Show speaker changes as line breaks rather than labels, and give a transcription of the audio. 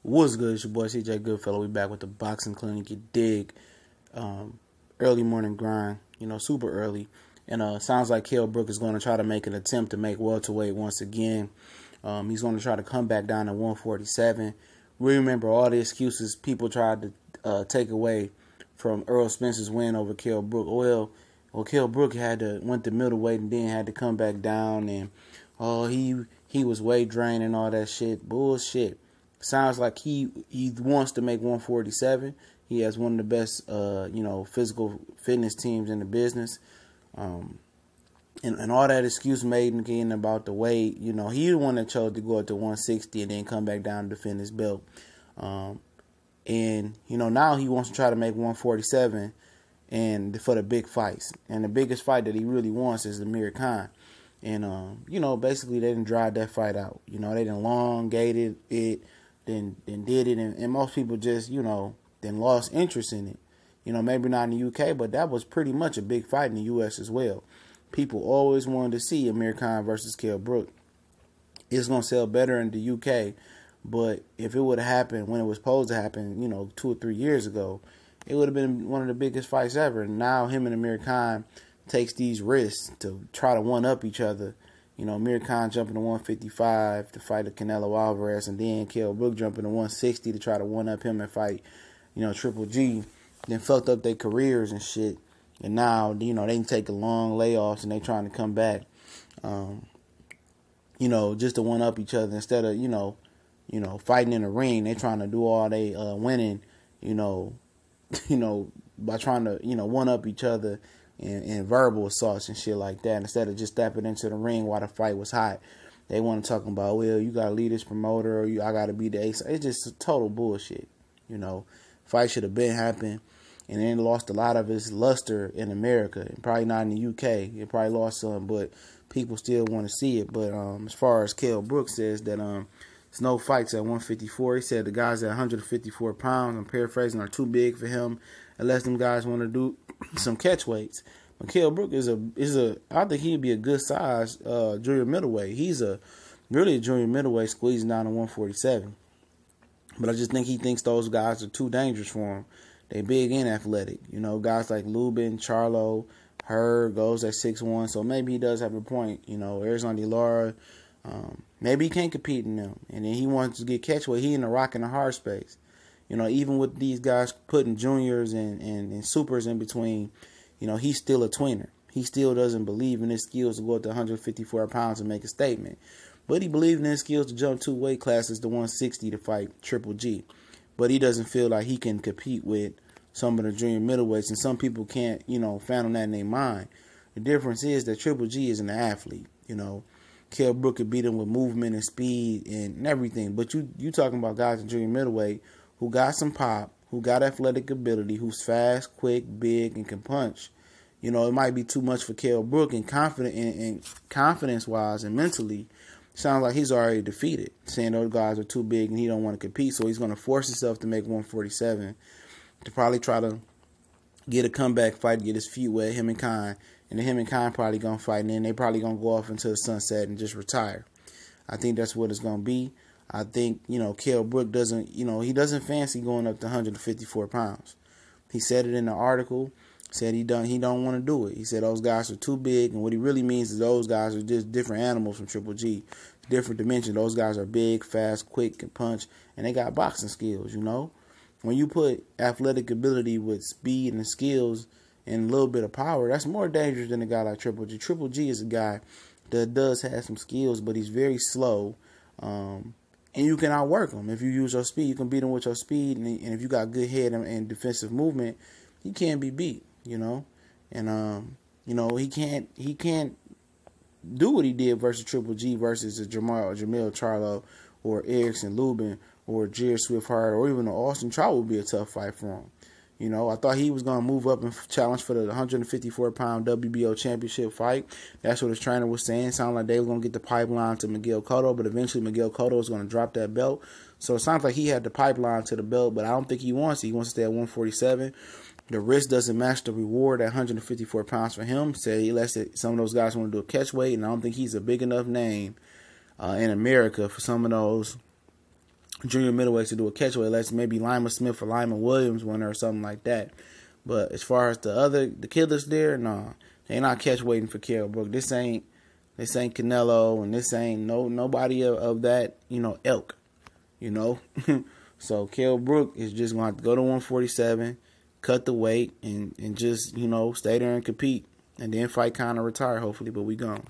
What's good? It's your boy CJ Goodfellow. We back with the boxing clinic. You dig? Early morning grind. Super early. And sounds like Kell Brook is going to try to make an attempt to make welterweight once again. He's going to try to come back down to 147. We remember all the excuses people tried to take away from Earl Spencer's win over Kell Brook. Well, Kell Brook went to middleweight and then had to come back down, and he was weight drained and all that shit. Bullshit. Sounds like he wants to make 147. He has one of the best, physical fitness teams in the business. And all that excuse made again about the weight, he the one that chose to go up to 160 and then come back down to defend his belt. And now he wants to try to make 147 and for the big fights. And the biggest fight that he really wants is Amir Khan. And, basically they didn't drive that fight out. They didn't elongated it. Then did it, and most people just, then lost interest in it. Maybe not in the UK, but that was pretty much a big fight in the US as well. People always wanted to see Amir Khan versus Kell Brook. It's going to sell better in the UK, but if it would have happened when it was supposed to happen, 2 or 3 years ago, it would have been one of the biggest fights ever. And now him and Amir Khan takes these risks to try to one-up each other. Amir Khan jumping to 155 to fight Canelo Alvarez, and then Kell Brook jumping to 160 to try to one-up him and fight, Triple G. Then fucked up their careers and shit. And now, they can take a long layoffs and they trying to come back, just to one-up each other instead of, fighting in the ring. They trying to do all they winning, by trying to, one-up each other and verbal assaults and shit like that, instead of just stepping into the ring while the fight was hot. They want to talk about, well, you got to lead this promoter, or I got to be the ace. It's just total bullshit. Fight should have been happening, and then lost a lot of its luster in America, and probably not in the UK. It probably lost some, but people still want to see it. But as far as Kell Brook says that there's no fights at 154. He said the guys at 154 pounds, I'm paraphrasing, are too big for him unless them guys want to do some catch weights. But Kell Brook is I think he'd be a good size junior middleweight. He's really a junior middleweight squeezing down to 147. But I just think he thinks those guys are too dangerous for him. They big and athletic. Guys like Lubin, Charlo, Herb goes at 6'1", so maybe he does have a point. Arizona De Lara, maybe he can't compete in them. And then he wants to get catch weight. He in the rock and the hard space. Even with these guys putting juniors and supers in between, he's still a tweener. He still doesn't believe in his skills to go up to 154 pounds and make a statement. But he believes in his skills to jump 2 weight classes to 160 to fight Triple G. But he doesn't feel like he can compete with some of the junior middleweights, and some people can't, fathom that in their mind. The difference is that Triple G is an athlete. Kell Brook could beat him with movement and speed and everything. But you talking about guys in junior middleweight who got some pop, who got athletic ability, who's fast, quick, big, and can punch. It might be too much for Kell Brook, and confidence-wise and mentally, sounds like he's already defeated, saying those guys are too big and he don't want to compete. So he's going to force himself to make 147 to probably try to get a comeback fight, get his feet wet, him and Khan. And then him and Khan probably going to fight, and then they probably going to go off into the sunset and just retire. I think that's what it's going to be. I think, Kell Brook doesn't, he doesn't fancy going up to 154 pounds. He said it in the article, said he don't want to do it. He said those guys are too big, and what he really means is those guys are just different animals from Triple G. Different dimension. Those guys are big, fast, quick, can punch, and they got boxing skills, When you put athletic ability with speed and skills and a little bit of power, that's more dangerous than a guy like Triple G. Triple G is a guy that does have some skills, but he's very slow. And you can outwork him. If you use your speed, you can beat him with your speed. And if you got good head and defensive movement, he can't be beat, And, he can't do what he did versus Triple G versus a Jamil Charlo or Erickson Lubin or Jared Swift-Hart or even Austin Trout would be a tough fight for him. I thought he was going to move up and challenge for the 154-pound WBO championship fight. That's what his trainer was saying. Sounded like they were going to get the pipeline to Miguel Cotto, but eventually Miguel Cotto was going to drop that belt. So it sounds like he had the pipeline to the belt, but I don't think he wants it. He wants to stay at 147. The risk doesn't match the reward at 154 pounds for him. Said he lets some of those guys want to do a catch weight, and I don't think he's a big enough name in America for some of those junior middleweights to do a catchweight, unless maybe Lima Smith or Lima Williams winner or something like that. But as far as the killers there, nah, they not catchweighting for Kell Brook. This ain't Canelo, and this ain't nobody of that, ilk, So Kell Brook is just gonna have to go to 147, cut the weight, and just stay there and compete, and then fight Conor, retire hopefully. But we gone.